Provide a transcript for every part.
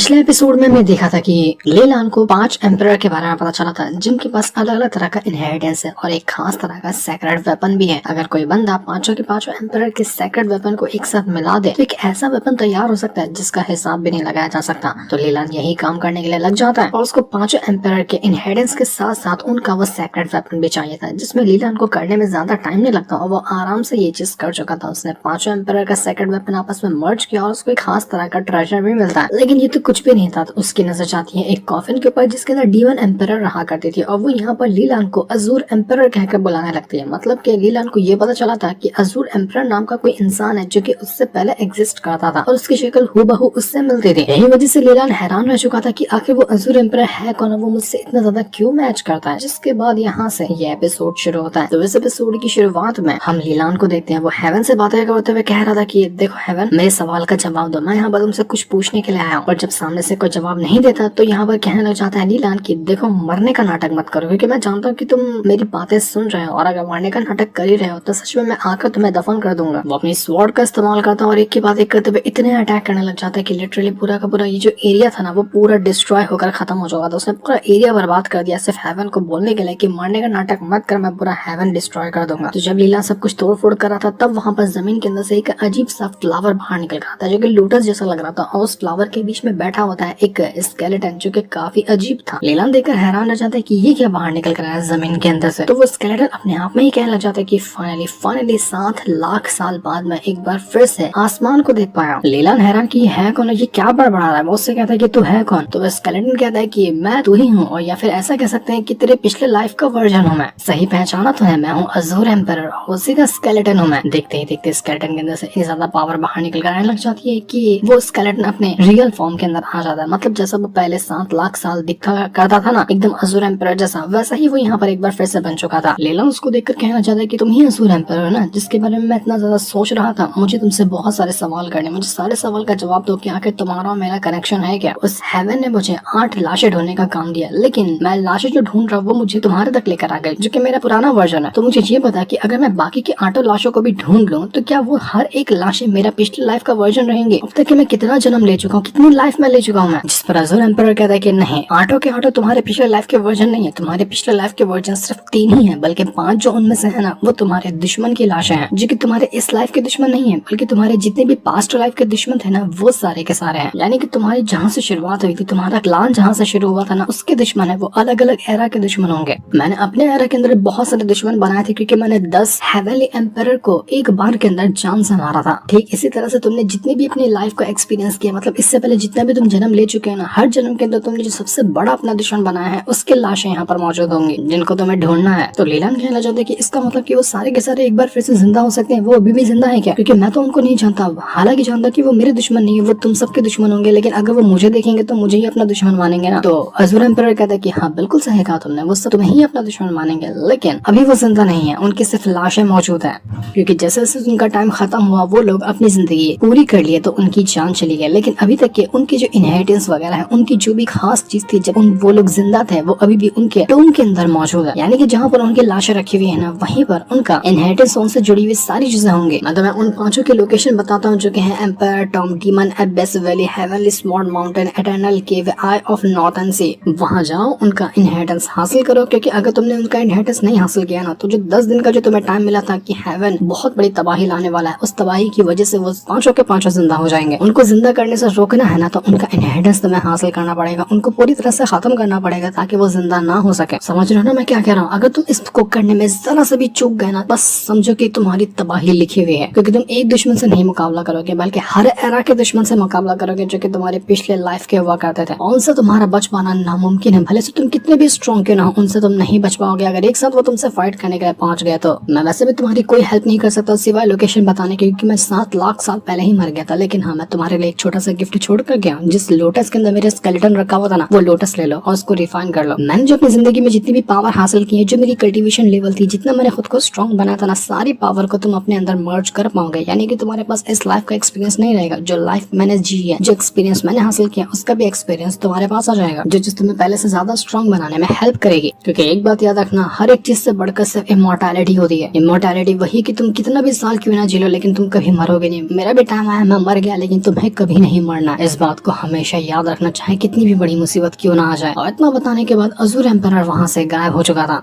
पिछले एपिसोड में मैं देखा था कि लेलान को 5 एम्परर के बारे में पता चला था जिनके पास अलग अलग तरह का इनहेरिटेंस है और एक खास तरह का सेक्रेट वेपन भी है। अगर कोई बंदा पांचों के पांचों एम्परर के सेक्रेट वेपन को एक साथ मिला दे तो एक ऐसा वेपन तैयार हो सकता है जिसका हिसाब भी नहीं लगाया जा सकता। तो लेलान यही काम करने के लिए लग जाता है और उसको पांचों एम्परर के इनहेरिटेंस के साथ साथ उनका वो सेक्रेट वेपन भी चाहिए था, जिसमें लेलान को करने में ज्यादा टाइम नहीं लगता और वो आराम से ये चीज कर चुका था। उसने पांचों एम्परर का सेक्रेट वेपन आपस में मर्ज किया और उसको एक खास तरह का ट्रेजर भी मिलता है। लेकिन ये तो कुछ भी नहीं था। तो उसकी नजर जाती है एक कॉफिन के ऊपर जिसके अंदर D1 एम्परर रहा करती थी और वो यहाँ पर लीलान को अजूर एम्परर कहकर बुलाने लगती है। मतलब कि लीलान को ये पता चला था कि अजूर एम्परर नाम का कोई इंसान है जो कि उससे पहले एग्जिस्ट करता था और उसकी शक्ल हूबहू उससे मिलती थी। यही वजह से लीलान हैरान रह चुका था कि आखिर वो अजूर एम्परर है कौन, वो मुझसे इतना ज्यादा क्यों मैच करता है। जिसके बाद यहाँ से ये एपिसोड शुरू होता है। तो इस एपिसोड की शुरुआत में हम लीलान को देखते हैं। वो हेवन से बातें करते हुए कह रहा था कि देखो हेवन, मेरे सवाल का जवाब दो, मैं यहाँ पर तुमसे कुछ पूछने के लिए आया हूँ। और जब सामने से कोई जवाब नहीं देता तो यहाँ पर कहने लग जाता है लीलान की देखो मरने का नाटक मत करो, क्योंकि मैं जानता हूँ कि तुम मेरी बातें सुन रहे हो और अगर मरने का नाटक कर ही रहे हो तो सच में मैं आकर तुम्हें दफन कर दूंगा। वो अपनी स्वॉर्ड का इस्तेमाल करता है और एक के बाद एक करते हुए इतने अटैक करने लग जाता है कि लिटरली पूरा का पूरा ये जो एरिया था ना वो पूरा डिस्ट्रॉय होकर खत्म हो चुका था। उसने पूरा एरिया बर्बाद कर दिया सिर्फ हेवन को बोलने के लिए कि मरने का नाटक मत कर, मैं पूरा हेवन डिस्ट्रॉय कर दूंगा। तो जब लीला सब कुछ तोड़ फोड़ कर रहा था तब वहाँ पर जमीन के अंदर से एक अजीब सा फ्लावर बाहर निकल रहा था जो कि लोटस जैसा लग रहा था और उस फ्लावर के बीच में बैठा होता है एक स्केलेटन जो कि काफी अजीब था। लीलान देखकर हैरान रह जाता है कि ये क्या बाहर निकल कर आया जमीन के अंदर से। तो वो स्केलेटन अपने आप में ही कहने लग जाता है कि फाइनली 7 लाख साल बाद में एक बार फिर से आसमान को देख पाया। लीलान हैरान कि है कौन, ये क्या बड़बड़ा रहा है। वो उससे कहता है कि तू है कौन। तो वो स्केलेटन कहता है कि मैं तू ही हूँ, और या फिर ऐसा कह सकते हैं कि तेरे पिछले लाइफ का वर्जन हूँ मैं। सही पहचाना तो है, मैं हूँ अजूर एम्परर, उसी का स्केलेटन हूँ मैं। देखते ही देखते स्केलेटन के अंदर से इतनी ज्यादा पावर बाहर निकल कर आने लग जाती है कि वो स्केलेटन अपने रियल फॉर्म के अंदर आ जाता है। मतलब जैसा वो पहले 7 लाख साल दिखा करता था ना एकदम अजूर एम्परर जैसा, वैसा ही वो यहाँ पर एक बार फिर से बन चुका था। लेला उसको देखकर कहना चाहता है कि तुम ही अजूर एम्परर हो ना, जिसके बारे में मैं इतना ज्यादा सोच रहा था। मुझे तुमसे बहुत सारे सवाल करने, मुझे सारे सवाल का जवाब दो कि आखिर तुम्हारा और मेरा कनेक्शन है क्या। उस हेवन ने मुझे 8 लाशें ढूंढने का काम दिया, लेकिन मैं लाशें जो ढूंढ रहा हूँ वो मुझे तुम्हारे तक लेकर आ गई जो कि मेरा पुराना वर्जन है। तो मुझे ये बता कि अगर मैं बाकी की 8 लाशों को भी ढूंढ लूँ तो क्या वो हर एक लाशें मेरा पिछले लाइफ का वर्जन रहेंगे। अब तक मैं कितना जन्म ले चुका हूँ, कितनी लाइफ में ले चुका हूँ मैं। जिस पर अजूर एम्परर कहता है कि नहीं, 8 के 8 तुम्हारे पिछले लाइफ के वर्जन नहीं है, तुम्हारे पिछले लाइफ के वर्जन सिर्फ 3 ही है, बल्कि 5 जो उनमें से है ना वो तुम्हारे दुश्मन की लाशें हैं जो कि तुम्हारे इस लाइफ के दुश्मन नहीं है, बल्कि तुम्हारे जितने भी पास्ट लाइफ के दुश्मन थे ना वो सारे के सारे हैं। यानी कि तुम्हारी जहाँ से शुरुआत हुई थी, तुम्हारा क्लान जहाँ से शुरू हुआ था ना उसके दुश्मन है वो अलग अलग एरा के दुश्मन होंगे। मैंने अपने एरा के अंदर बहुत सारे दुश्मन बनाए थे क्योंकि मैंने 10 हेवनली एम्परर को एक बार के अंदर जान से मारा था। ठीक इसी तरह से तुमने जितनी भी अपनी लाइफ को एक्सपीरियंस किया, मतलब इससे पहले जितना भी तुम जन्म ले चुके हैं ना, हर जन्म के अंदर तुमने जो सबसे बड़ा अपना दुश्मन बनाया है उसके लाशें यहाँ पर मौजूद होंगी जिनको तुम्हें ढूंढना है। तो लीलान कहना चाहते हैं कि इसका मतलब कि वो सारे के सारे एक बार फिर से जिंदा हो सकते हैं। वो अभी भी जिंदा है क्या? क्योंकि मैं तो उनको नहीं जानता, हालांकि जानता कि वो मेरे दुश्मन नहीं है, वो तुम सबके दुश्मन होंगे, लेकिन अगर वो मुझे देखेंगे तो मुझे ही अपना दुश्मन मानेंगे ना। तो अजूर एम्परर कहता है कि हाँ बिल्कुल सही कहा तुमने, वो सब तुम्हें ही अपना दुश्मन मानेंगे, लेकिन अभी वो जिंदा नहीं है, उनकी सिर्फ लाशें मौजूद है। क्योंकि जैसे जैसे उनका टाइम खत्म हुआ वो लोग अपनी जिंदगी पूरी कर लिए तो उनकी जान चली गई, लेकिन अभी तक के उनकी जो इनहेरिटेंस वगैरह है, उनकी जो भी खास चीज थी जब वो लोग जिंदा थे वो अभी भी उनके टूम के अंदर मौजूद है। यानी कि जहाँ पर उनकी लाशें रखी हुई है ना वहीं पर उनका इनहेरिटेंस उनसे जुड़ी हुई सारी चीजें होंगी। मतलब मैं उन 5 की लोकेशन बताता हूँ जो कि है empire tomb, demon abyss valley, heavenly small mountain, eternal cave, eye of northern sea. वहाँ जाओ, उनका इनहेरिटेंस हासिल करो, क्योंकि अगर तुमने उनका इनहेरिटेंस नहीं हासिल किया ना तो जो 10 दिन का जो तुम्हें टाइम मिला था कि हेवन बहुत बड़ी तबाही लाने वाला है, उस तबाही की वजह से वो 5 के 5 जिंदा हो जाएंगे। उनको जिंदा करने से रोकना है ना तो उनका इनहेरिटेंस तुम्हें हासिल करना पड़ेगा, उनको पूरी तरह से खत्म करना पड़ेगा ताकि वो जिंदा ना हो सके। समझ रहे हो ना मैं क्या कह रहा हूँ? अगर तुम इसको करने में जरा से भी चूक गए ना बस समझो कि तुम्हारी तबाही लिखी हुई है, क्योंकि तुम एक दुश्मन से नहीं मुकाबला करोगे बल्कि हर एरा के दुश्मन से मुकाबला करोगे जो कि तुम्हारे पिछले लाइफ के हुआ करते थे। उनसे तुम्हारा बच पाना नामुमकिन है, भले से तुम कितने भी स्ट्रॉन्ग क्यों ना हो उनसे तुम नहीं बच पाओगे। अगर एक साथ वो तुमसे फाइट करने के लिए पहुंच गए तो मैं वैसे भी तुम्हारी कोई हेल्प नहीं कर सकता सिवाय लोकेशन बताने के, क्योंकि मैं 7 लाख साल पहले ही मर गया था। लेकिन हाँ मैं तुम्हारे लिए एक छोटा सा गिफ्ट छोड़ कर गया, जिस लोटस के अंदर मेरे स्केलेटन रखा हुआ था ना वो लोटस ले लो और उसको रिफाइन कर लो। मैंने जो अपनी जिंदगी में जितनी भी पावर हासिल की है, जो मेरी कल्टीवेशन लेवल थी, जितना मैंने खुद को स्ट्रॉन्ग बनाया था ना, सारी पावर को तुम अपने अंदर मर्ज कर पाओगे। यानी कि तुम्हारे पास इस लाइफ का एक्सपीरियंस नहीं रहेगा, जो लाइफ मैंने जी है, जो एक्सपीरियंस मैंने हासिल किया उसका भी एक्सपीरियंस तुम्हारे पास आ जाएगा, जो चीज तुम्हें पहले से ज्यादा स्ट्रॉन्ग बनाने में हेल्प करेगी। क्योंकि एक बात याद रखना, हर एक चीज से बढ़कर सिर्फ इमॉर्टैलिटी होती है। इमॉर्टैलिटी वही कि तुम कितना भी साल क्यों ना जी लो लेकिन तुम कभी मरोगे नहीं। मेरा भी टाइम आया, मैं मर गया, लेकिन तुम्हें कभी नहीं मरना, इस बात को को हमेशा याद रखना, चाहे कितनी भी बड़ी मुसीबत क्यों ना आ जाए। और इतना बताने के बाद अज़ूर एम्परर वहाँ से गायब हो चुका था।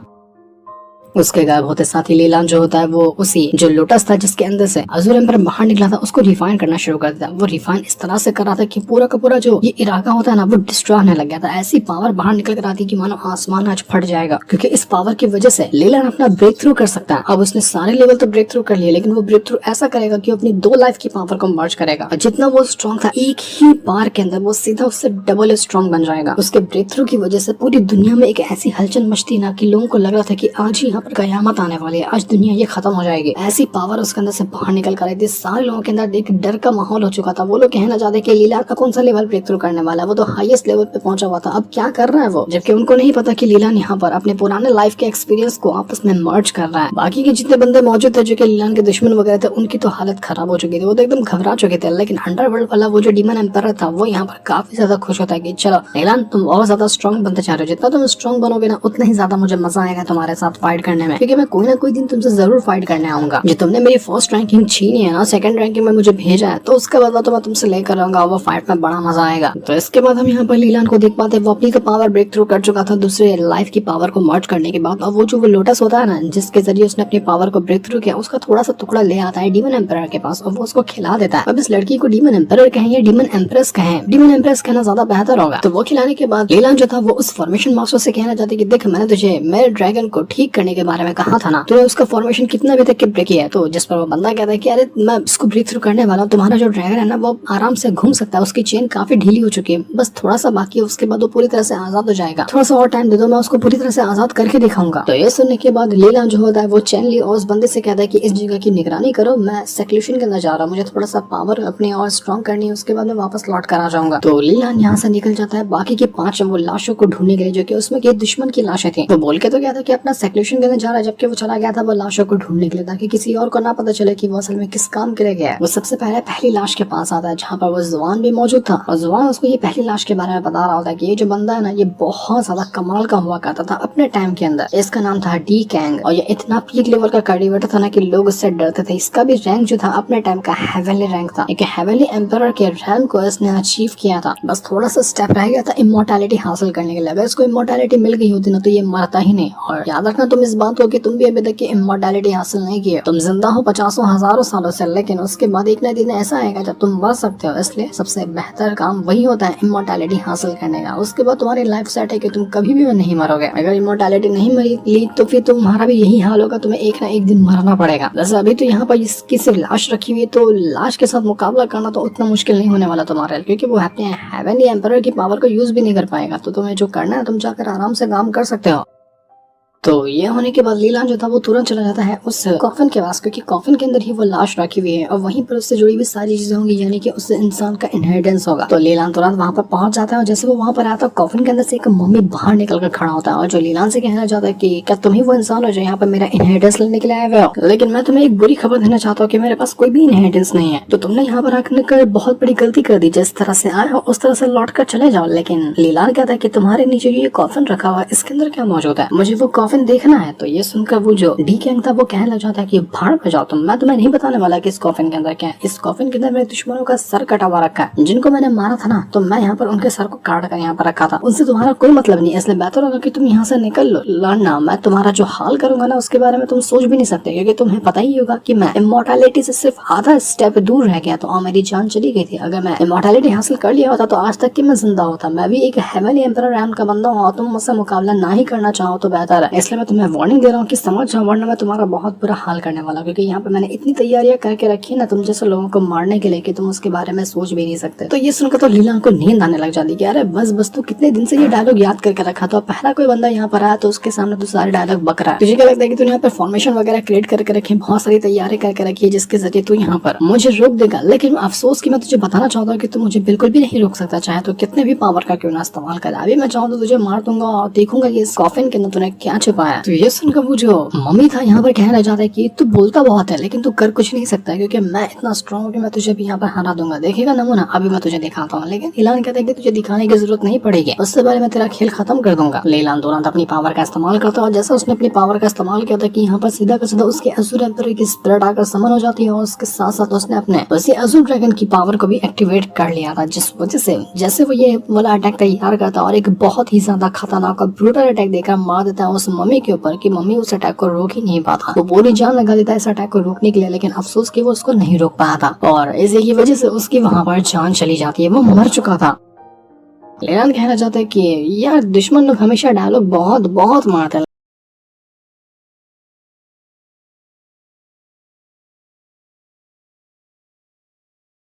उसके गायब होते साथ ही लीलान जो होता है वो उसी जो लोटस था जिसके अंदर से अज़ूर एम्पर बाहर निकला था उसको रिफाइन करना शुरू कर दिया। वो रिफाइन इस तरह से कर रहा था कि पूरा का पूरा जो ये इलाका होता है ना वो डिस्ट्रॉय होने लग गया था। ऐसी पावर बाहर निकल कर आती कि मानो आसमान आज फट जाएगा, क्योंकि इस पावर की वजह से लीलान अपना ब्रेक थ्रू कर सकता है। अब उसने सारे लेवल तो ब्रेक थ्रू कर लिए, लेकिन वो ब्रेक थ्रू ऐसा करेगा कि अपनी 2 लाइफ की पावर को मर्ज करेगा और जितना वो स्ट्रॉन्ग था एक ही बार के अंदर वो सीधा उससे डबल स्ट्रॉन्ग बन जाएगा। उसके ब्रेक थ्रू की वजह से पूरी दुनिया में एक ऐसी हलचल मचती ना कि लोगों को लग रहा था कि आज ही यहाँ पर कयामत आने वाली है, आज दुनिया ये खत्म हो जाएगी। ऐसी पावर उसके अंदर से बाहर निकल कर आई थी। सारे लोगों के अंदर एक डर का माहौल हो चुका था। वो लोग कहना चाहते कि लीलान का कौन सा लेवल ब्रेक थ्रू करने वाला है, वो तो हाईएस्ट लेवल पे पहुंचा हुआ था, अब क्या कर रहा है वो, जबकि उनको नहीं पता कि लीलान यहाँ पर अपने पुराने लाइफ के एक्सपीरियंस को आपस में मर्ज कर रहा है। बाकी के जितने बंदे मौजूद थे जो कि लीलान के दुश्मन वगैरह थे उनकी तो हालत खराब हो चुकी थी, वो तो एकदम घबरा चुके थे। लेकिन अंडरवर्ल्ड वाला वो जो डीमन एम्पायर था वो यहाँ पर काफी ज्यादा खुश होता है कि चलो लीलान तुम और ज्यादा स्ट्रॉन्ग बनते जा रहे हो, जितना तुम स्ट्रॉन्ग बनोगे ना उतना ही ज्यादा मुझे मजा आएगा तुम्हारे साथ फाइट करने में, क्योंकि मैं कोई ना कोई दिन तुमसे जरूर फाइट करने आऊंगा। जो तुमने मेरी फर्स्ट रैंकिंग छीनी है ना, सेकंड रैंकिंग में मुझे भेजा है, तो उसका बदला तो मैं तुमसे लेकर आऊंगा, वो फाइट में बड़ा मजा आएगा। तो इसके बाद हम यहाँ पर लीलान को देख पाते वो अपनी का पावर ब्रेक थ्रू कर चुका था दूसरे लाइफ की पावर को मर्ज करने के बाद। और वो जो वो लोटस होता है ना जिसके जरिए उसने अपनी पावर को ब्रेक थ्रू किया, उसका थोड़ा सा टुकड़ा ले आता है डीमन एम्पायर के पास और वो उसको खिला देता है। अब इस लड़की को डीमन एम्पायर कहें या डीमन एम्प्रेस कहें, डीमन एम्प्रेस कहना ज्यादा बेहतर होगा। तो वो खिलाने के बाद लीलान जो था वो उस फॉर्मेशन मास्टर से कहना चाहती कि देख मैंने तुझे मेरे ड्रैगन को ठीक करने के बारे में कहा था ना, तूने उसका फॉर्मेशन कितना अभी तक के ब्रेक किया है। तो जिस पर वो बंदा कहता है कि अरे मैं इसको ब्रेक थ्रू करने वाला हूँ, तुम्हारा जो ड्रैगन है ना वो आराम से घूम सकता है, उसकी चेन काफी ढीली हो चुकी है, बस थोड़ा सा बाकी है, उसके बाद वो पूरी तरह से आजाद हो जाएगा, थोड़ा सा और टाइम दे दो, मैं उसको पूरी तरह से आजाद करके दिखाऊंगा। तो ये सुनने के बाद लीलान जो होता है वो चैन ली और उस बंदे से कहता है कि इस जगह की निगरानी करो, मैं सेक्लूशन के अंदर जा रहा हूँ, मुझे थोड़ा सा पावर अपनी और स्ट्रॉन्ग करनी है, उसके बाद मैं वापस लौट कर आ जाऊंगा। तो लीलान यहाँ से निकल जाता है बाकी के 5 वो लाशों को ढूंढने के लिए, जो कि उसमें के दुश्मन की लाशें थी। वो बोल के तो क्या था कि अपना सेक्लूशन के अंदर जा रहा है, जबकि वो चला गया था वो लाशों को ढूंढने के लिए ताकि किसी और को ना पता चले कि वो असल में किस काम के लिए गया है। वो सबसे पहले पहली लाश के पास आता है जहाँ पर वो जुबान भी मौजूद था और जुबान उसको ये पहली लाश के बारे में बता रहा होता है कि ये जो बंदा है ना ये बहुत ज्यादा कमाल का हुआ करता था अपने टाइम के अंदर, इसका नाम था डी कैंग और ये इतना पीक लेवल का कल्टिवेटर था ना कि लोग उससे डरते थे। इसका भी रैंक जो था अपने टाइम का हेवनली रैंक था, एक हेवनली एम्पायर के रैंक को इसने अचीव किया था। बस थोड़ा सा स्टेप रह गया था इमोर्टैलिटी हासिल करने के लिए। अगर इसको इमोर्टैलिटी मिल गई होती ना तो ये मरता ही नहीं। और याद रखना तुम इस बात को कि तुम भी अभी तक इमोर्टैलिटी हासिल नहीं की, तुम जिंदा हो 50 हजारों सालों से, लेकिन उसके बाद एक ना दिन ऐसा आएगा जब तुम मर सकते हो। इसलिए सबसे बेहतर काम वही होता है इमोर्टैलिटी हासिल करने का। उसके बाद तुम्हारी लाइफ सेट है कि तुम कभी भी नहीं मरोगे। अगर इमोर्टैलिटी नहीं मिली तो फिर तुम्हारा भी यही हाल होगा, तुम्हें एक ना एक दिन मरना पड़ेगा। जैसे अभी तो यहाँ पर इसकी सिर्फ लाश रखी हुई है, तो लाश के साथ मुकाबला करना तो उतना मुश्किल नहीं होने वाला तुम्हारे लिए, क्योंकि वो अपने हेवनली एम्पायर की पावर को यूज भी नहीं कर पाएगा। तो तुम्हें जो करना है तुम जाकर आराम से काम कर सकते हो। तो ये होने के बाद लीलान जो था वो तुरंत चला जाता है उस कॉफिन के पास, क्योंकि कॉफिन के अंदर ही वो लाश रखी हुई है और वहीं पर उससे जुड़ी हुई सारी चीजें होंगी, यानी कि उस इंसान का इनहेरिटेंस होगा। तो लीलान तुरंत वहां पर पहुंच जाता है और जैसे वो वहां पर आता है कॉफिन के अंदर से एक मम्मी बाहर निकल कर खड़ा होता है और जो लीलान से कहना चाहता है कि क्या तुम ही वो इंसान हो जो यहाँ पर मेरा इनहेरिटेंस लेने के लिए आए हुए हो, लेकिन मैं तुम्हें एक बुरी खबर देना चाहता हूँ कि मेरे पास कोई भी इनहेरिटेंस नहीं है। तो तुमने यहाँ पर आकर बहुत बड़ी गलती कर दी, जिस तरह से आए हो उस तरह से लौट कर चले जाओ। लेकिन लीलान कहता है कि तुम्हारे नीचे ये कॉफिन रखा हुआ है, इसके अंदर क्या मौजूद है, मुझे वो कॉफिन देखना है। तो ये सुनकर वो जो डी कैंग था वो कहने लग जाता है कि भाड़ में जाओ तुम, मैं तुम्हें नहीं बताने वाला कि इस कॉफिन के अंदर क्या है। इस कॉफिन के अंदर मेरे दुश्मनों का सर कटा हुआ रखा है, जिनको मैंने मारा था ना तो मैं यहाँ पर उनके सर को काट कर यहाँ पर रखा था, उनसे तुम्हारा कोई मतलब नहीं, इसलिए बेहतर होगा कि तुम यहाँ से निकल लो। लड़ना मैं तुम्हारा जो हाल करूंगा ना उसके बारे में तुम सोच भी नहीं सकते, क्योंकि तुम्हें पता ही होगा कि मैं इमोर्टैलिटी से सिर्फ आधा स्टेप दूर रह गया तो मेरी जान चली गई थी। अगर मैं इमोर्टैलिटी हासिल कर लिया होता तो आज तक कि मैं जिंदा होता। मैं भी एक हेवनली एम्पायर रैंक का बंदा हूँ और तुम मुझसे मुकाबला ना ही करना चाहो तो बेहतर है। इसलिए मैं तुम्हें वार्निंग दे रहा हूँ कि समझ जाओ, वरना मैं तुम्हारा बहुत बुरा हाल करने वाला, क्योंकि यहाँ पे मैंने इतनी तैयारियां करके रखी है ना तुम जैसे लोगों को मारने के लिए कि तुम उसके बारे में सोच भी नहीं सकते। तो ये सुनकर तो लीलान को नींद आने लग जाती कि अरे बस बस तू कितने दिन से ये डायलॉग याद करके रखा, तो पहला कोई बंदा यहाँ पर आया तो उसके सामने तो सारे डायलॉग बक रहा है। तुझे क्या लगता है कि तूने यहाँ पर फॉर्मेशन वगैरह क्रिएट करके रखी, बहुत सारी तैयारी करके रखी है जिसके जरिए तू यहाँ पर मुझे रोक देगा। लेकिन अफसोस की मैं तुझे बताना चाहता हूँ कि तू मुझे बिल्कुल भी नहीं रोक सकता, चाहे तो कितने भी पावर का क्यों ना इस्तेमाल कर। अभी मैं चाहूँ तो तुझे मार दूंगा और देखूंगा कि इस कॉफिन के अंदर तूने क्या चुका है। तो ये सुनकर वो जो मम्मी था यहाँ पर कहना चाहता है कि तू बोलता बहुत है लेकिन तू कर कुछ नहीं सकता, क्योंकि मैं इतना स्ट्रॉन्ग हूँ कि मैं तुझे भी यहाँ पर हरा दूंगा, देखेगा नमूना, अभी मैं तुझे दिखाता हूँ। लेकिन लीलान कहता है कि तुझे दिखाने की जरूरत नहीं पड़ेगी, उससे पहले मैं तेरा खेल खत्म कर दूंगा। लीलान तुरंत अपनी पावर का इस्तेमाल करता है और जैसा उसने अपनी पावर का इस्तेमाल किया था कि यहाँ पर सीधा का सीधा उसके असुर एम्परर की स्पिरिट आकर समन हो जाती है और उसके साथ साथ उसने अपने उसी असुर ड्रैगन की पावर को भी एक्टिवेट कर लिया था, जिस वजह से जैसे वो ये वाला अटैक तैयार करता और एक बहुत ही ज्यादा खतरनाक और ब्रूटल अटैक देकर मार देता है उस मम्मी के ऊपर कि मम्मी उस अटैक को रोक ही नहीं पाता। वो पूरी जान लगा देता है इस अटैक को रोकने के लिए, लेकिन अफसोस कि वो उसको नहीं रोक पाया था और इसी की वजह से उसकी वहां पर जान चली जाती है, वो मर चुका था। लीलान कहना चाहता है कि यार दुश्मन लोग हमेशा डायलॉग बहुत बहुत मारते हैं।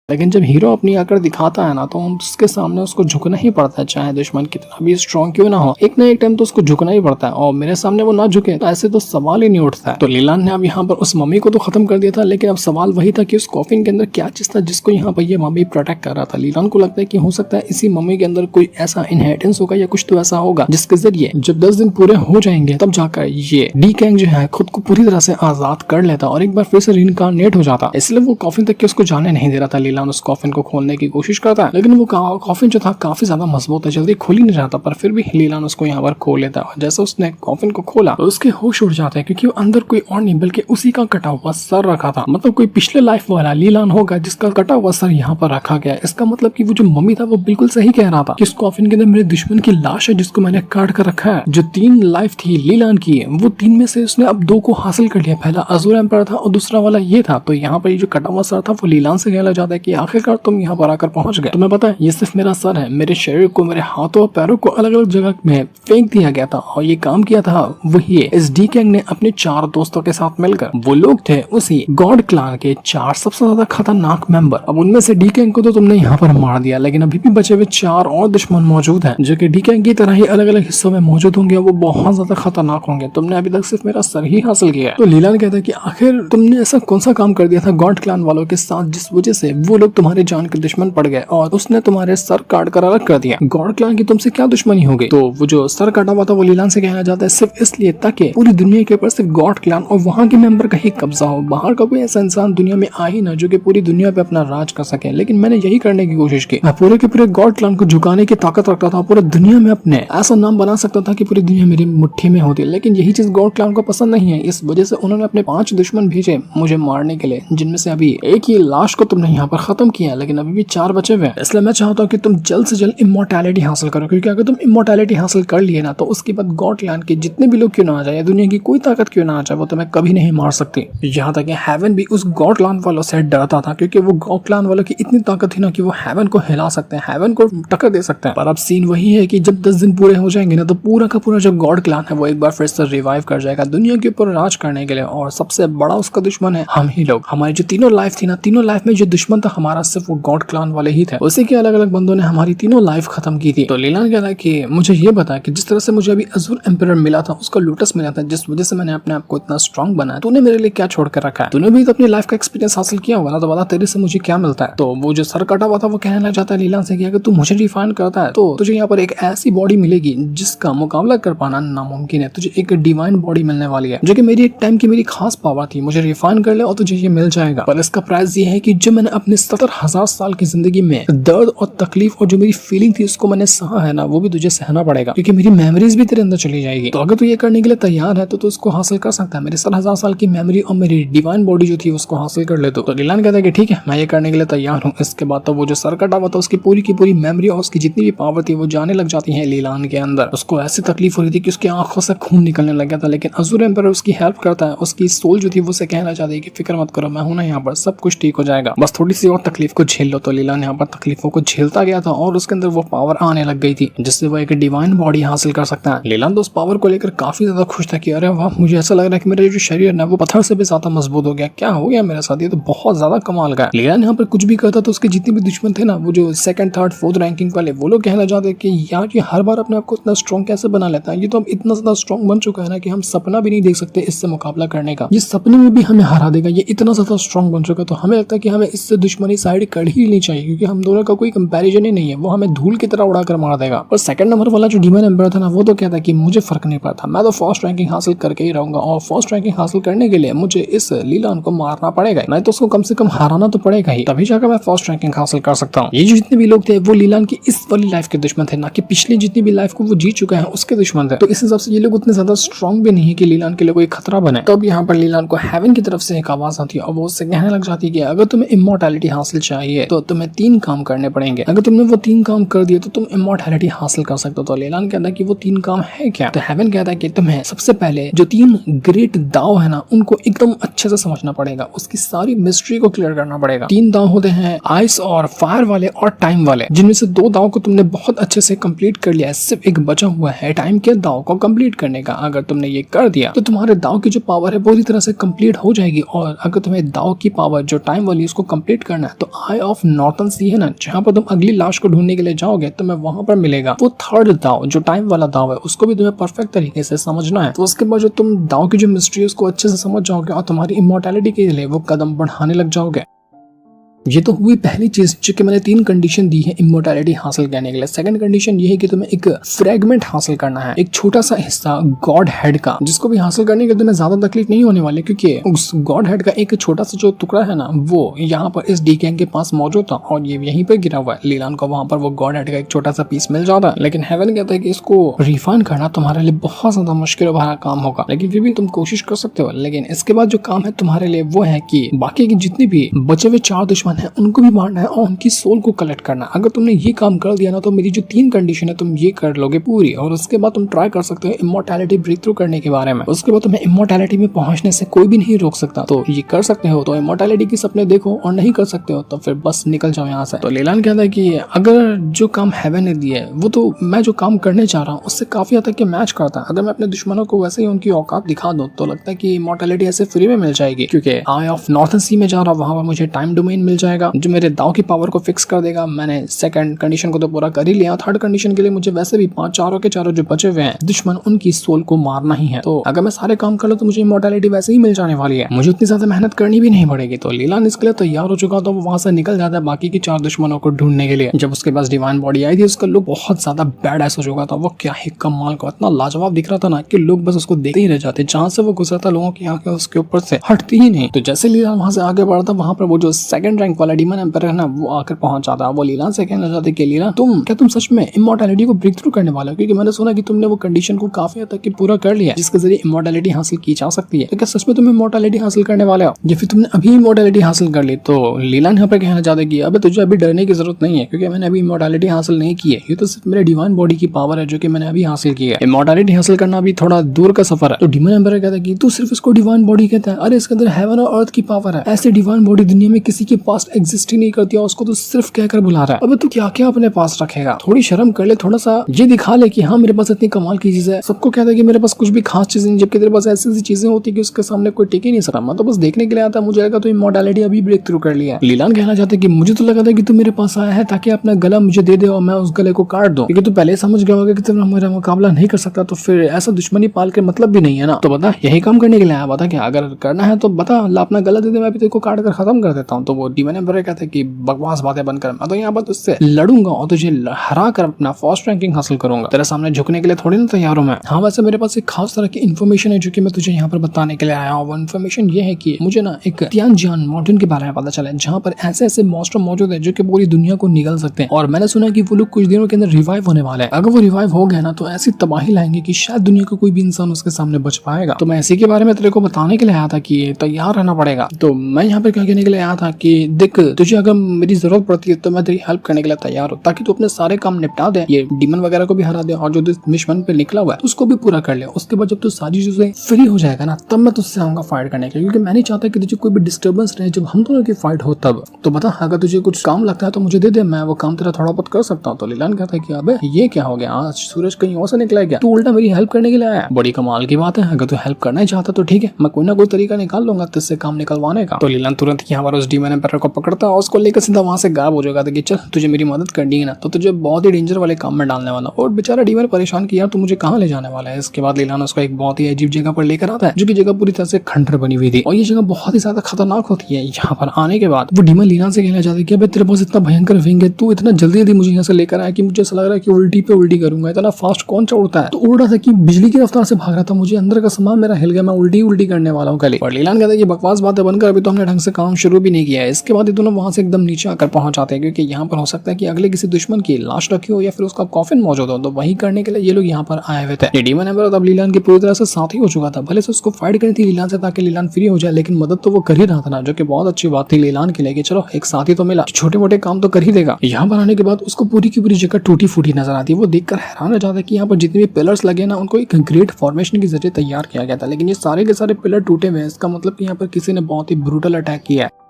लेकिन जब हीरो अपनी आकर दिखाता है ना तो हम उसके सामने उसको झुकना ही पड़ता है, चाहे दुश्मन कितना भी स्ट्रॉन्ग क्यों ना हो, एक ना एक टाइम तो उसको झुकना ही पड़ता है। और मेरे सामने वो ना झुके तो ऐसे तो सवाल ही नहीं उठता है। तो लीलान ने अब यहाँ पर उस मम्मी को तो खत्म कर दिया था, लेकिन अब सवाल वही था कि उस कॉफिन के अंदर क्या चीज था जिसको यहाँ पर ये मम्मी प्रोटेक्ट कर रहा था। लीलान को लगता है कि हो सकता है इसी मम्मी के अंदर कोई ऐसा इनहेरिटेंस होगा या कुछ तो ऐसा होगा जिसके जरिए जब 10 दिन पूरे हो जाएंगे तब जाकर ये डी कैंग जो है खुद को पूरी तरह से आजाद कर लेता और एक बार फिर से रिइंकार्नेट हो जाता। इसलिए वो कॉफिन तक के उसको जाने नहीं दे रहा था। लीलान उस कॉफिन को खोलने की कोशिश करता है, लेकिन वो कॉफिन जो था काफी ज्यादा मजबूत है, जल्दी खुल ही नहीं रहा था, पर फिर भी लीलान उसको यहाँ पर खोल लेता है। जैसे उसने कॉफिन को खोला तो उसके होश उड़ जाते हैं, क्योंकि वो अंदर कोई और नहीं बल्कि उसी का कटा हुआ सर रखा था। मतलब कोई पिछले लाइफ वाला लीलान होगा जिसका कटा हुआ सर यहाँ पर रखा गया। इसका मतलब कि वो जो मम्मी था वो बिल्कुल सही कह रहा था कि इस कॉफिन के अंदर मेरे दुश्मन की लाश है जिसको मैंने काट कर रखा है। जो 3 लाइफ थी लीलान की, वो 3 में से उसने अब 2 को हासिल कर लिया। पहला अज़ूर एम्पायर था और दूसरा वाला ये था। तो यहाँ पर ये जो कटा हुआ सर था वो लीलान से कहला जाता है कि आखिरकार तुम यहाँ पर आकर पहुंच गए। तुम्हें पता है ये सिर्फ मेरा सर है, मेरे शरीर को, मेरे हाथों और पैरों को अलग अलग जगह में फेंक दिया गया था और ये काम किया था वही इस डी कैंग ने अपने 4 दोस्तों के साथ मिलकर। वो लोग थे उसी गॉड क्लान के 4 सबसे ज्यादा खतरनाक मेंबर। अब उनमें से डी कैंग को तो तुमने यहाँ पर मार दिया, लेकिन अभी भी बचे हुए 4 और दुश्मन मौजूद हैं जो कि डी कैंग की तरह ही अलग अलग हिस्सों में मौजूद होंगे। वो बहुत ज्यादा खतरनाक होंगे। तुमने अभी तक सिर्फ मेरा सर ही हासिल किया है। तो लीलान कहता है कि आखिर तुमने ऐसा कौन सा काम कर दिया था गॉड क्लान वालों के साथ जिस वजह से वो लोग तुम्हारे जान के दुश्मन पड़ गए और उसने तुम्हारे सर काट कर अलग कर दिया। गॉड क्लान की तुमसे क्या दुश्मनी हो गई? तो वो जो सर काटा हुआ था वो लीलान से कहना चाहता है सिर्फ इसलिए ताकि पूरी दुनिया के ऊपर सिर्फ गॉड क्लान और वहाँ के मेंबर का ही कब्जा हो। बाहर का कोई ऐसा इंसान दुनिया में आ ही ना जो कि पूरी दुनिया पे अपना राज कर सके। लेकिन मैंने यही करने की कोशिश की। मैं पूरे के पूरे गॉड क्लान को झुकाने की ताकत रखता था, पूरी दुनिया में अपने ऐसा नाम बना सकता था कि पूरी दुनिया मेरी मुट्ठी में होती। लेकिन यही चीज गॉड क्लान को पसंद नहीं है। इस वजह से उन्होंने अपने 5 दुश्मन भेजे मुझे मारने के लिए, जिनमें से अभी एक ही लाश को तुमने यहाँ पर खत्म किया, लेकिन अभी भी 4 बचे हुए। इसलिए मैं चाहता हूँ कि तुम जल्द से जल्द इमोर्टैलिटी हासिल करो, क्योंकि अगर तुम इमोर्टैलिटी हासिल कर लिए ना तो उसके बाद गॉड क्लान के जितने भी लोग क्यों ना आ जाए, दुनिया की कोई ताकत क्यों ना आ जाए, वो तुम्हें कभी नहीं मार सकती। यहाँ तक कि हेवन भी उस गॉड क्लान वालों से डरता था, क्योंकि वो गॉड क्लान वालों की इतनी ताकत थी ना कि वो हेवन को हिला सकते हैं, हेवन को टक्कर दे सकते हैं। पर अब सीन वही है कि जब 10 दिन पूरे हो जाएंगे ना तो पूरा का पूरा जो गॉड क्लान है वो एक बार फिर से रिवाइव कर जाएगा दुनिया के ऊपर राज करने के लिए, और सबसे बड़ा उसका दुश्मन है हम ही लोग। हमारी जो तीनों लाइफ थी ना, तीनों लाइफ में जो दुश्मन था हमारा सिर्फ वो गॉड क्लान वाले ही थे। उसी के अलग अलग बंदों ने हमारी तीनों लाइफ खत्म की थी। तो लीलान कह रहा है कि मुझे ये बता कि जिस तरह से मुझे अभी अज़ूर एम्परर मिला था, उसका लोटस मिला था, जिस वजह से मैंने अपने आप को इतना स्ट्रांग बनाया, तूने मेरे लिए क्या छोड़ कर रखा है? तूने भी तो अपनी लाइफ का एक्सपीरियंस हासिल किया होगा ना, तो बता तेरे से मुझे क्या मिलता है? तो वो जो सर कटा हुआ था वो कहने लग जाता है लीलान से कि अगर तू मुझे रिफाइन करता है तो तुझे यहाँ पर एक ऐसी बॉडी मिलेगी जिसका मुकाबला कर पाना नामुमकिन है। तुझे एक डिवाइन बॉडी मिलने वाली है जो कि मेरी एक टाइम की मेरी खास पावर थी। मुझे रिफाइन कर ले और तुझे ये मिल जाएगा। पर इसका प्राइस ये है कि जो मैंने अपने 70,000 साल की जिंदगी में दर्द और तकलीफ और जो मेरी फीलिंग थी उसको मैंने सहा है ना, वो भी तुझे सहना पड़ेगा, क्योंकि मेरी मेमोरीज भी तेरे अंदर चली जाएगी। तो अगर तू ये करने के लिए तैयार है तो तू उसको हासिल कर सकता है। मेरे 70,000 साल की मेमोरी और मेरी डिवाइन बॉडी जो थी उसको हासिल कर ले। तो लीलान कहता है कि ठीक है, मैं ये करने के लिए तैयार हूँ। इसके बाद तो वो जो सर कटा हुआ था उसकी पूरी की पूरी मेमोरी और उसकी जितनी भी पावर थी वो जाने लग जाती है लीलान के अंदर। उसको ऐसी तकलीफ हो रही थी कि उसकी आंखों से खून निकलने लग गया था, लेकिन अज़ूर एम्परर उसकी हेल्प करता है। उसकी सोल जो थी वो उसे कहना चाहती है कि फिक्र मत करो, मैं हूं ना यहाँ पर, सब कुछ ठीक हो जाएगा, बस थोड़ी सी और तकलीफ को झेल लो। तो लीलान यहाँ पर तकलीफों को झेलता गया था और उसके अंदर वो पावर आने लग गई थी जिससे वो एक डिवाइन बॉडी हासिल कर सकता है। लीलान तो उस पावर को लेकर काफी ज्यादा खुश था कि अरे वाह, मुझे ऐसा लग रहा है कि मेरा जो शरीर है वो पत्थर से भी ज्यादा मजबूत हो गया। क्या हो गया मेरे साथ, ये तो बहुत ज्यादा कमाल का है। लीलान यहाँ पर कुछ भी करता तो उसके जितने भी दुश्मन थे ना, वो जो 2nd, 3rd, 4th रैंकिंग वाले, वो लोग कहना चाहते कि यार ये हर बार अपने आप को इतना स्ट्रॉन्ग कैसे बना लेता है, ये तो अब इतना ज्यादा स्ट्रॉन्ग बन चुका है ना कि हम सपना भी नहीं देख सकते इससे मुकाबला करने का, ये सपने में भी हमें हरा देगा, ये इतना ज्यादा स्ट्रॉन्ग बन चुका है। तो हमें लगता है कि हमें इससे दुश्मन दुश्मनी साइड कर ही नहीं चाहिए, क्योंकि हम दोनों का कोई कंपैरिजन ही नहीं है, वो हमें धूल की तरह उड़ाकर मार देगा। और सेकंड नंबर वाला जो डीमन एम्पर था ना, वो तो कहता कि मुझे फर्क नहीं पड़ता, मैं तो फर्स्ट रैंकिंग हासिल करके ही रहूंगा, और फर्स्ट रैंकिंग हासिल करने के लिए मुझे इस लीलान को मारना पड़ेगा, नहीं तो उसको कम से कम हराना तो पड़ेगा ही, तभी जाकर मैं फर्स्ट रैंकिंग हासिल कर सकता हूँ। ये जो जितने भी लोग थे वो लीलान की इस वाली लाइफ के दुश्मन थे, ना कि पिछली जितनी भी लाइफ को वो जीत चुका है उसके दुश्मन थे। तो इस हिसाब से ये लोग उतने ज्यादा स्ट्रॉन्ग भी नहीं है कि लीलान के लिए कोई खतरा बने। तब यहाँ पर लीलान को हेवन की तरफ से एक आवाज आती है और वो उससे कहने लग जाती है कि अगर तुम्हें इमॉर्टैलिटी हासिल चाहिए तो तुम्हें 3 काम करने पड़ेंगे, अगर तुमने वो 3 काम कर दिए तो तुम इमॉर्टैलिटी हासिल कर सकते हो। तो लीलान कहता है कि वो 3 काम है क्या? तो हेवन कहता है कि तुम्हें सबसे पहले जो 3 ग्रेट दाव है ना, उनको एकदम अच्छे से समझना पड़ेगा, उसकी सारी मिस्ट्री को क्लियर करना पड़ेगा। 3 दाव होते हैं आइस और फायर वाले और टाइम वाले, जिनमें से 2 दाव को तुमने बहुत अच्छे से कंप्लीट कर लिया है, सिर्फ एक बचा हुआ है टाइम के दाव को कंप्लीट करने का। अगर तुमने ये कर दिया तो तुम्हारे दाव की जो पावर है पूरी तरह से कंप्लीट हो जाएगी। और अगर तुम्हें दाव की पावर जो टाइम वाली उसको कंप्लीट करना है तो आई ऑफ नॉर्थन सी है ना, जहां पर तुम अगली लाश को ढूंढने के लिए जाओगे तुम्हें वहां पर मिलेगा वो 3rd दाव जो टाइम वाला दाव है, उसको भी तुम्हें परफेक्ट तरीके से समझना है। तो उसके बाद जो तुम दाव की जो मिस्ट्री है उसको अच्छे से समझ जाओगे और तुम्हारी इमॉर्टैलिटी के लिए वो कदम बढ़ाने लग जाओगे। ये तो हुई पहली चीज जो कि मैंने 3 कंडीशन दी है इमॉर्टैलिटी हासिल करने के लिए। सेकंड कंडीशन ये है कि तुम्हें एक फ्रेगमेंट हासिल करना है, एक छोटा सा हिस्सा गॉड हेड का, जिसको भी हासिल करने के लिए तुम्हें ज्यादा तकलीफ नहीं होने वाली, क्योंकि उस गॉड हेड का एक छोटा सा जो टुकड़ा है ना वो यहाँ पर इस डीगैंग के पास मौजूद था और ये यहीं पे गिरा हुआ है। लीलान को वहां पर वो गॉड हेड का एक छोटा सा पीस मिल जाता है, लेकिन हेवन कहता है कि इसको रिफाइन करना तुम्हारे लिए बहुत ज्यादा मुश्किल भरा काम होगा, लेकिन फिर भी तुम कोशिश कर सकते हो। लेकिन इसके बाद जो काम है तुम्हारे लिए वो है कि बाकी की जितनी भी बचे हुए 4 दुश्मन है उनको भी मारना है और उनकी सोल को कलेक्ट करना है। अगर तुमने ये काम कर दिया ना तो मेरी जो 3 कंडीशन है तुम ये कर लोगे पूरी, और उसके बाद तुम ट्राई कर सकते हो इमॉर्टैलिटी ब्रेक थ्रू करने के बारे में। उसके बाद तुम्हें इमॉर्टैलिटी में पहुंचने से कोई भी नहीं रोक सकता, तो ये कर सकते हो। तो इमॉर्टैलिटी के सपने देखो, और नहीं कर सकते हो तो फिर बस निकल जाओ यहाँ से। तो लीलान कहता है कि अगर जो काम हेवन ने दिया है वो तो मैं जो काम करने जा रहा हूँ उससे काफी हद तक के मैच करता है। अगर मैं अपने दुश्मनों को वैसे ही उनकी औकात दिखा दूं तो लगता है कि इमॉर्टैलिटी ऐसे फ्री में मिल जाएगी, क्योंकि आई ऑफ नॉर्थन सी में जा रहा हूँ, वहां पर मुझे टाइम डोमेन मिल जाएगा जो मेरे दाव की पावर को फिक्स कर देगा। मैंने सेकंड कंडीशन को तो पूरा कर ही लिया, 3rd कंडीशन के लिए मुझे वैसे भी 5 चारों के चारों जो बचे हुए हैं दुश्मन उनकी सोल को मारना ही है। तो अगर मैं सारे काम कर लूं तो मुझे इमॉर्टैलिटी वैसे ही मिल जाने वाली है, मुझे उतनी ज्यादा मेहनत करनी भी नहीं पड़ेगी। तो लीलान इसके लिए तैयार हो चुका था, वो वहां से निकल जाता है बाकी की 4 दुश्मनों को ढूंढने के लिए। जब उसके पास डिवाइन बॉडी आई थी उसका लुक बहुत ज्यादा बैड ऐसा हो चुका था, वो क्या ही कमाल का इतना लाजवाब दिख रहा था ना कि लोग बस उसको देखते ही रह जाते, जहां से वो गुजरता लोगों की आंखें उसके ऊपर से हटती ही नहीं। तो जैसे लीलान वहां से आगे बढ़ता वहां पर वो जो 2nd रैंक वाला डीमन एम्पर है ना वो आकर पहुंच जाता है। वो लीलान से कहना चाहते कि लीलान तुम सच में इमॉर्टैलिटी को ब्रेक थ्रू करने वाले हो, क्योंकि मैंने सुना कि तुमने वो कंडीशन को काफी हद तक की पूरा कर लिया जिसके जरिए इमॉर्टैलिटी हासिल की जा सकती है। तो क्या सच में तुम इमॉर्टैलिटी हासिल करने वाले हो या फिर तुमने अभी इमॉर्टैलिटी हासिल कर ली? तो लीलान यहाँ पे कहना चाहते कि अबे तुझे अभी डरने की जरूरत नहीं है, क्योंकि मैंने अभी इमॉर्टैलिटी हासिल नहीं की है, ये तो सिर्फ मेरे डिवाइन बॉडी की पावर है जो कि मैंने अभी हासिल की है। इमॉर्टैलिटी हासिल करना अभी थोड़ा दूर का सफर है। तो डीमन एम्पर कहता है कि तू सिर्फ इसको डिवाइन बॉडी कहता है, अरे इसके अंदर हेवन और अर्थ की पावर है, ऐसे डिवाइन बॉडी दुनिया में किसी के पास एग्जिस्ट ही नहीं करती और उसको तो सिर्फ कहकर बुला रहा है। अब तू क्या क्या अपने पास रखेगा, थोड़ी शर्म कर ले, थोड़ा सा ये दिखा ले कि हाँ मेरे पास इतनी कमाल की चीज है। सबको कहता है कि मेरे पास कुछ भी खास चीज नहीं, जबकि तेरे पास ऐसी ऐसी चीजें होती कि उसके सामने कोई टिक ही नहीं सकता। मैं तो बस देखने के लिए आता, मुझे लगा तो इमॉर्टैलिटी अभी ब्रेक थ्रू कर लिया। लीलान कहना चाहते कि मुझे तो लगा था कि तू मेरे पास आया है ताकि अपना गला मुझे दे दे और मैं उस गले को काट दूं, क्योंकि तू पहले समझ गया होगा कि तेरा मेरा मुकाबला नहीं कर सकता, तो फिर ऐसा दुश्मनी पाल के मतलब भी नहीं है ना। तो बता यही काम करने के लिए आया, बता कि अगर करना है तो बता, अपना गला दे दे, मैं भी तेरे को काट कर खत्म कर देता हूँ। तो वो डीमन एम्पर कहते हैं कि बकवास बातें बंद कर, मैं तो यहाँ पर तुझसे लड़ूंगा और तुझे हरा कर अपना फर्स्ट रैंकिंग हासिल करूंगा, तेरे सामने झुकने के लिए थोड़ी ना तैयार हूं मैं। हाँ वैसे मेरे पास एक खास तरह की इन्फॉर्मेशन है जो कि मैं तुझे यहाँ पर बताने के लिए आया हूँ। वो इन्फॉर्मेशन ये है कि मुझे ना एक तियानजियान माउंटेन के बारे में पता चला है जहाँ पर ऐसे ऐसे मॉन्स्टर मौजूद है जो कि पूरी दुनिया को निगल सकते हैं, और मैंने सुना है कि वो लोग कुछ दिनों के अंदर रिवाइव होने वाले हैं। अगर वो रिवाइव हो गया ना तो ऐसी तबाही लाएंगे कि शायद दुनिया का कोई भी इंसान उसके सामने बच पाएगा। तो मैं इसी के बारे में तेरे को बताने के लिए आया था कि तैयार रहना पड़ेगा। तो मैं यहाँ पर क्या कहने के लिए आया था कि देख तुझे अगर मेरी जरूरत पड़ती है तो मैं तेरी हेल्प करने के लिए तैयार हूँ, ताकि तू अपने सारे काम निपटा दे, ये डीमन वगैरह को भी हरा दे और जो मिशन पे निकला हुआ है उसको भी पूरा कर ले। उसके बाद जब तू सारी चीजें फ्री हो जाएगा ना तब मैं तुझसे आऊंगा फाइट करने के लिए, क्योंकि मैं नहीं चाहता कि तुझे कोई भी डिस्टर्बेंस रहे जब हम दोनों की फाइट हो तब। तो बता अगर तुझे कुछ काम लगता है तो मुझे दे दे, मैं वो काम तेरा थोड़ा बहुत कर सकता हूँ। तो लीलान कहता है कि अबे ये क्या हो गया, आज सूरज कहीं और से निकला है क्या, तू उल्टा मेरी हेल्प करने के लिए आया? बड़ी कमाल की बात है, अगर तू हेल्प करना ही चाहता तो ठीक है, मैं कोई ना कोई तरीका निकाल लूंगा तुझसे काम निकलवाने का। तो लीलान तुरंत यहाँ पर उस डीमन एम्पर को पकड़ता है और उसको लेकर सीधा वहां से गायब हो जाएगा कि चल तुझे मेरी मदद करनी है ना तो तुझे बहुत ही डेंजर वाले काम में डालने वाला। और बेचारा डीमन परेशान कि यार तू मुझे कहाँ ले जाने वाला है। इसके बाद लीलान उसको एक बहुत ही अजीब जगह पर लेकर आता है जो कि जगह पूरी तरह से खंडर बनी हुई थी और ये जगह बहुत ही ज्यादा खतरनाक होती है। यहाँ पर आने के बाद वो डीमन लीलान से कहना चाहती है कि अबे तेरे पास इतना भयंकर विंग है, तू इतना जल्दी जल्दी मुझे यहाँ से लेकर आया कि मुझे ऐसा लग रहा है कि उल्टी पे उल्टी करूंगा। इतना फास्ट कौन सा उड़ता है? तो उड़ रहा था कि बिजली की रफ्तार से भाग रहा था, मुझे अंदर का सामान मेरा हिल गया, मैं उल्टी उल्टी करने वाला हूँ कल। और लीलान कहता है कि बकवास बातें बनकर अभी तो हमने ढंग से काम शुरू भी नहीं किया है। इसके बाद ये दोनों वहां से एकदम नीचे आकर पहुंच जाते हैं क्योंकि यहाँ पर हो सकता है कि अगले किसी दुश्मन की लाश रखी हो या फिर उसका कॉफिन मौजूद हो, तो वही करने के लिए ये लोग यहाँ पर आए हुए थे। डीमन एम्बर अब लीलान की पूरी तरह से साथी हो चुका था। भले से उसको फाइट करनी थी लीलान से ताकि लीलान फ्री हो जाए, लेकिन मदद तो वो कर ही रहा था ना, जो कि बहुत अच्छी बात थी लीलान के लिए कि चलो एक साथी तो मिला, छोटे मोटे काम तो कर ही देगा। यहाँ पर आने के बाद उसको पूरी की पूरी जगह टूटी फूटी नजर आती है। वो देखकर हैरान हो जाता है कि यहाँ पर जितने भी पिलर्स लगे ना उनको एक ग्रेट फॉर्मेशन के जरिए तैयार किया गया था, लेकिन ये सारे के सारे पिलर टूटे हुए हैं। इसका मतलब कि यहाँ पर किसी ने बहुत ही ब्रूटल अटैक किया है।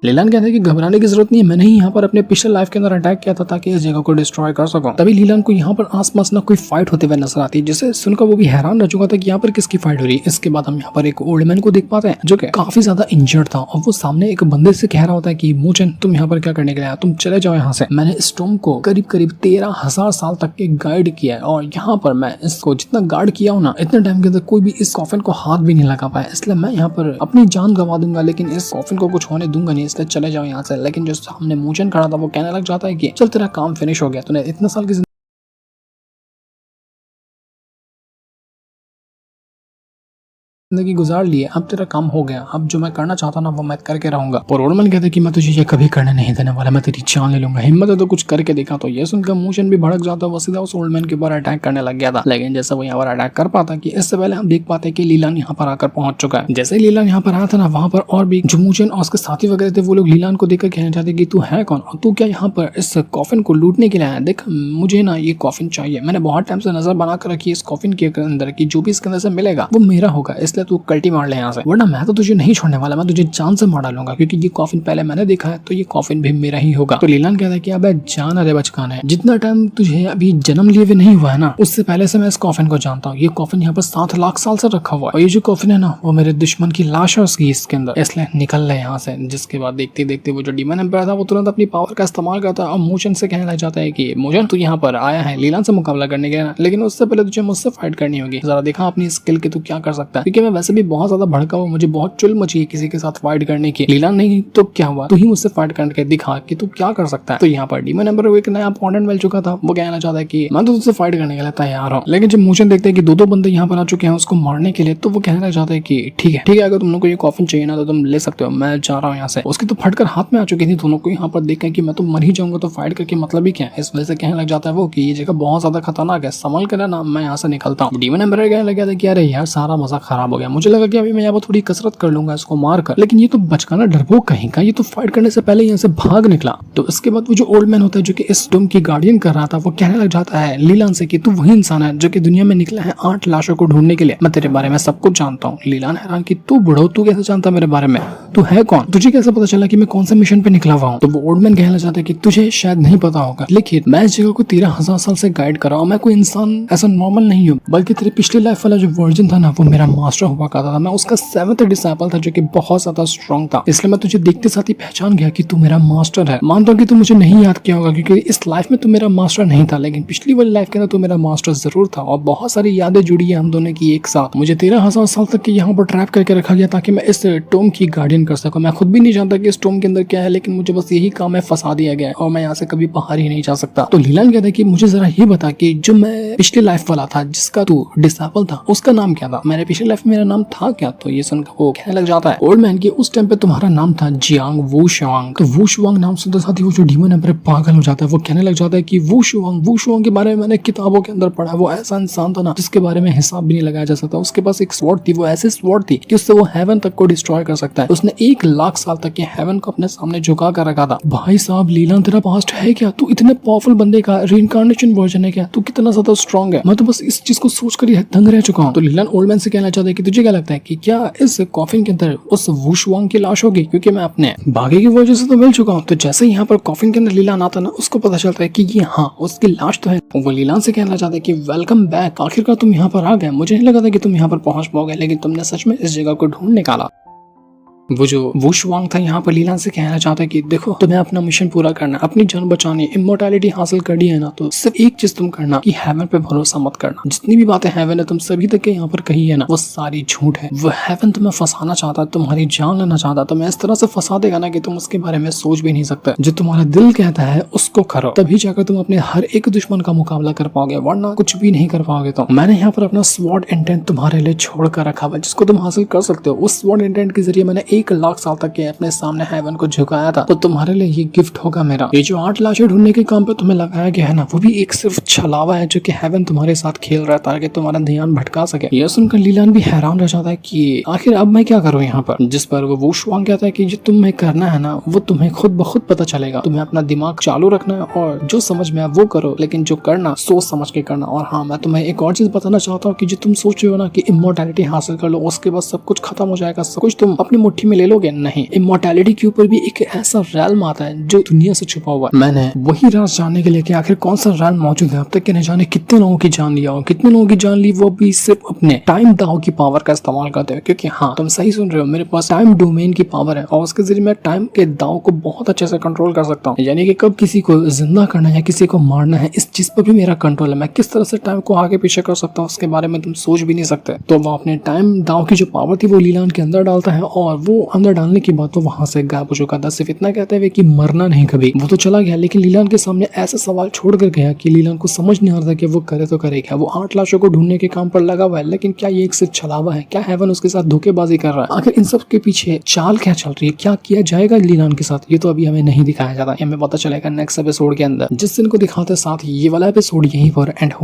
लीलान कहता है कि घबराने की जरूरत नहीं है, मैंने ही यहाँ पर अपने पिछले लाइफ के अंदर अटैक किया था ताकि इस जगह को डिस्ट्रॉय कर सकूं। तभी लीलान को यहाँ पर आसपास ना कोई फाइट होते हुए नजर आती है, जिसे सुनकर वो भी हैरान रह चुका था कि यहाँ पर किसकी फाइट हो रही है। इसके बाद हम यहाँ पर एक ओल्ड मैन को देख पाते हैं जो कि काफी ज्यादा इंजर्ड था और वो सामने एक बंदे से कह रहा होता है कि मोचन तुम यहाँ पर क्या करने के लिए आया, तुम चले जाओ यहाँ से। मैंने इस टॉम को करीब करीब 13,000 साल तक के गाइड किया है और यहाँ पर मैं इसको जितना गार्ड किया हूँ ना इतने टाइम के अंदर कोई भी इस कॉफिन को हाथ भी नहीं लगा पाया, इसलिए मैं यहाँ पर अपनी जान गंवा दूंगा लेकिन इस कॉफिन को कुछ होने दूंगा नहीं, इसलिए चले जाओ यहाँ से। लेकिन जो सामने मूचन खड़ा था वो कहने लग जाता है कि चल तेरा काम फिनिश हो गया, तूने इतने साल की जिंदगी गुजार ली है, अब तेरा काम हो गया, अब जो मैं करना चाहता ना वो मैं करके रहूंगा। और ओल्डमैन कहते कि मैं तुझे ये कभी करने नहीं देने वाला, मैं तेरी जान ले लूंगा, हिम्मत है तो कुछ करके दिखा। तो ये सुनकर मूचन भी भड़क जाता है, वो सीधा उस ओल्डमैन के ऊपर अटैक करने लग गया था। लेकिन जैसे वो यहाँ पर अटैक कर पाता कि इससे पहले हम देख पाते कि लीलान यहाँ पर आकर पहुंच चुका है। जैसे ही लीलान यहाँ पर आया था ना वहाँ पर और भी जो मूचन और उसके साथी वगैरह थे वो लोग लीलान को देखकर कहना चाहते कि तू है कौन और तू क्या यहाँ पर इस कॉफिन को लूटने के लिए आया? देख मुझे ना ये कॉफिन चाहिए, मैंने बहुत टाइम से नजर बना कर रखी है इस कॉफिन के अंदर की जो भी इसके अंदर से मिलेगा वो मेरा होगा, इसलिए तू कल्टी मार ले यहाँ से, वरना मैं तो तुझे नहीं छोड़ने वाला, मैं तुझे जान से मार डालूंगा क्योंकि ये कॉफिन पहले मैंने देखा है तो ये कॉफिन भी मेरा ही होगा। तो लीलान कहता है कि अबे जान अरे बचकान है, जितना टाइम तुझे अभी जन्म लिए हुए नहीं हुआ है ना उससे पहले से मैं इस कॉफिन को जानता हूँ। ये कॉफिन यहाँ पर 7 लाख साल से रखा हुआ है और ये जो कॉफिन है ना वो मेरे दुश्मन की लाश है उसकी इसके अंदर, इसलिए निकल रहे यहाँ से। जिसके बाद देखते देखते वो जो डीमन एम्पायर था वो तुरंत अपनी पावर का इस्तेमाल करता है और मूचन से कहने लग जाता है कि मूचन तू यहाँ पर आया है लीलान से मुकाबला करने के लिए, लेकिन उससे पहले तुझे मुझसे फाइट करनी होगी, जरा देखा अपनी स्किल के तू क्या कर सकता है, क्योंकि मैं वैसे भी बहुत ज्यादा भड़का हुआ, मुझे बहुत चुल मची है किसी के साथ फाइट करने की। लीलान नहीं तो क्या हुआ, तू ही मुझसे फाइट करके दिखा कि तू क्या कर सकता है। तो यहाँ पर डीमन एम्पायर को एक नया अपोनेंट मिल चुका था, वो कहना चाहता है कि मैं तो तुझसे फाइट करने के लिए तैयार हूँ। लेकिन जब मूचन देखते हैं कि दो बंदे यहाँ पर आ चुके हैं उसको मारने के लिए तो वो कहना चाहता है कि ठीक है अगर तुम लोग को ये कॉफिन चाहिए ना तो तुम ले सकते हो, मैं जा रहा हूँ यहाँ से। उसकी तो फटकर हाथ में आ चुकी थी दोनों को, यहाँ पर देखा कि मैं तो मर ही जाऊंगा तो फाइट करके मतलब ही क्या है। इस वजह से कहने लग जाता है वो कि ये जगह बहुत ज्यादा खतरनाक है, संभल कर ना मैं यहाँ से निकलता हूँ। डीमन एम्पायर कहने लग गया था कि अरे यार सारा मजा खराब हो गया, मुझे लगा कि अभी मैं यहाँ पर थोड़ी कसरत कर लूंगा इसको मार कर, लेकिन ये तो बचकाना डरपोक कहीं का, ये तो फाइट करने से पहले यहाँ से भाग निकला। तो इसके बाद वो जो ओल्ड मैन होता है जो कि इस डोम की गार्डियन कर रहा था वो कहने लग जाता है लीलान से कि तू वही इंसान है जो कि दुनिया में निकला है 8 लाशों को ढूंढने के लिए, मैं तेरे बारे में सब कुछ जानता हूँ। लीलान हैरान कि तू बुढ़ो तू कैसे जानता मेरे बारे में, तू है कौन, तुझे कैसे पता चला कि मैं कौन से मिशन पे निकला हुआ हूँ। तो वो ओल्ड मैन कहना चाहता है कि तुझे शायद नहीं पता होगा लेकिन मैं इस जगह को 13,000 साल से गाइड कर रहा हूँ, मैं कोई इंसान ऐसा नॉर्मल नहीं हूँ, बल्कि तेरे पिछले लाइफ वाला जो वर्जन था ना वो मेरा मास्टर हुआ करता था, मैं उसका 7th डिसाइपल था जो कि बहुत ज्यादा स्ट्रॉन्ग था, इसलिए मैं तुझे देखते साथ ही पहचान गया कि तू मेरा मास्टर है। मानता हूँ कि तू मुझे नहीं याद किया होगा क्योंकि इस लाइफ में तू मेरा मास्टर नहीं था, लेकिन पिछली वाली लाइफ के अंदर तू मेरा मास्टर जरूर था और बहुत सारी यादें जुड़ी है हम दोनों की एक साथ। मुझे 13,000 साल तक के यहाँ पर ट्रैप करके रखा गया ताकि मैं इस टोम की गार्डियन कर सकूं। मैं खुद भी नहीं जानता कि इस टोम के अंदर क्या है, लेकिन मुझे बस यही काम है फंसा दिया गया है और मैं यहाँ से कभी बाहर ही नहीं जा सकता। तो लीलान कहता है कि मुझे जरा ये बता कि जो मैं पिछली लाइफ वाला था जिसका तू डिसाइपल था उसका नाम क्या था, मेरे पिछली लाइफ में मेरा नाम था क्या। तो ये सुनकर वो कहने लग जाता है ओल्ड मैन की उस टाइम पे तुम्हारा नाम था जियांग वू शुआंग। तो वू शुआंग नाम सुनते साथ ही वो जो डीमन एम्पायर पागल हो जाता है, वो कहने लग जाता है कि वू शुआंग के बारे में मैंने किताबों के अंदर पढ़ा, वो ऐसा इंसान था ना जिसके बारे में हिसाब भी नहीं लगाया जा सकता, उसके पास एक स्वॉर्ड थी, वो ऐसी स्वॉर्ड थी कि उससे वो हेवन तक को डिस्ट्रॉय कर सकता है। उसने 1 लाख साल तक के हेवन को अपने सामने झुका कर रखा था। भाई साहब लीलान तेरा पास्ट है क्या, तू इतने पावरफुल बंदे का रीइंकार्नेशन वर्जन है क्या, तू कितना ज्यादा स्ट्रॉन्ग है, मैं तो बस इस चीज को सोच कर ही दंग रह चुका हूँ। तो लीलान ओल्ड मैन से कहना चाहता है कि तुझे क्या लगता है कि क्या इस कॉफिन के अंदर उस वू शुआंग की लाश होगी, क्योंकि मैं अपने भाग्य की वजह से तो मिल चुका हूँ। तो जैसे यहाँ पर कॉफिन के अंदर लीलान आता ना उसको पता चलता है कि ये हाँ उसकी लाश तो है। वो लीलान से कहना चाहता है कि वेलकम बैक, आखिरकार तुम यहाँ पर आ गए, मुझे नहीं लगा था कि तुम यहाँ पर पहुंच पाओगे, लेकिन तुमने सच में इस जगह को ढूंढ निकाला। वो जो वुशवांग था यहाँ पर लीलान से कहना चाहता है कि देखो तुम्हें अपना मिशन पूरा करना, अपनी जान बचानी, इमोर्टैलिटी हासिल करनी है ना, तो सिर्फ एक चीज तुम करना कि हेवन पे भरोसा मत करना। जितनी भी बातें हेवन ने तुम सभी तक के यहाँ पर कही है ना, वो सारी झूठ है। वो हेवन तुम्हें फंसाना चाहता है, तुम्हारी जान लेना चाहता है, तुम्हें इस तरह से फंसा देगा ना कि तुम उसके बारे में सोच भी नहीं सकते। जो तुम्हारा दिल कहता है उसको करो, तभी जाकर तुम अपने हर एक दुश्मन का मुकाबला कर पाओगे, वरना कुछ भी नहीं कर पाओगे। तो मैंने यहाँ पर अपना स्वॉर्ड इंटेंट तुम्हारे लिए छोड़ कर रखा हुआ, जिसको तुम हासिल कर सकते हो। उस स्वॉर्ड इंटेंट के जरिए मैंने 1 लाख साल तक के अपने सामने हेवन को झुकाया था, तो तुम्हारे लिए ये गिफ्ट होगा मेरा। ये जो 8 लाशें ढूंढने के काम पे तुम्हें लगाया गया है ना, वो भी एक सिर्फ छलावा है जो कि हेवन तुम्हारे साथ खेल रहा है ताकि तुम्हारा ध्यान भटका सके। यह सुनकर लीलान भी हैरान रह जाता है कि आखिर अब मैं क्या करूँ यहाँ पर। जिस पर वो वुशवांग कहता है कि जो तुम्हें करना है ना, वो तुम्हें खुद ब खुद पता चलेगा। तुम्हें अपना दिमाग चालू रखना है और जो समझ में आए वो करो, लेकिन जो करना सोच समझ के करना। और हाँ, मैं तुम्हें एक और चीज बताना चाहता हूँ कि जो तुम सोच रहे हो ना कि इमोर्टैलिटी हासिल कर लो, उसके बाद सब कुछ खत्म हो जाएगा, सब कुछ तुम अपनी मुट्ठी में ले लोगे, नहीं। इमोर्टैलिटी के ऊपर भी एक ऐसा रैल्म आता है जो दुनिया से छुपा हुआ है। मैंने वही राज जानने के लिए कि आखिर कौन सा रैल्म मौजूद है। अब तक के न जाने कितने लोगों की जान लिया हो, कितने लोगों की जान ली, वो भी सिर्फ अपने टाइम दाव की पावर का इस्तेमाल करते हैं। क्योंकि हाँ, तुम सही सुन रहे हो, मेरे पास टाइम डोमेन की पावर है और उसके जरिए मैं टाइम के दाव को बहुत अच्छे से कंट्रोल कर सकता हूँ। यानी कि कब किसी को जिंदा करना है या किसी को मारना है, इस चीज पर भी मेरा कंट्रोल है। मैं किस तरह से टाइम को आगे पीछे कर सकता हूँ उसके बारे में तुम सोच भी नहीं सकते। तो वो अपने टाइम दाव की जो पावर थी वो लीलान के अंदर डालता है और वो अंदर डालने की बात तो वहां से गायब हो चुका था। सिर्फ इतना कहते हुए कि मरना नहीं कभी। वो तो चला गया, लेकिन लीलान के सामने ऐसा सवाल छोड़ कर गया कि लीलान को समझ नहीं आ रहा था कि वो करे तो करे क्या। वो 8 लाशों को ढूंढने के काम पर लगा हुआ है, लेकिन क्या ये एक सिर्फ छलावा है? क्या हेवन उसके साथ धोखेबाजी कर रहा है? आखिर इन सब के पीछे चाल क्या चल रही है? क्या किया जाएगा लीलान के साथ? ये तो अभी हमें नहीं दिखाया जाता, हमें पता चलेगा नेक्स्ट एपिसोड के अंदर, जिस दिन को दिखाते साथ ये वाला एपिसोड यहीं पर एंड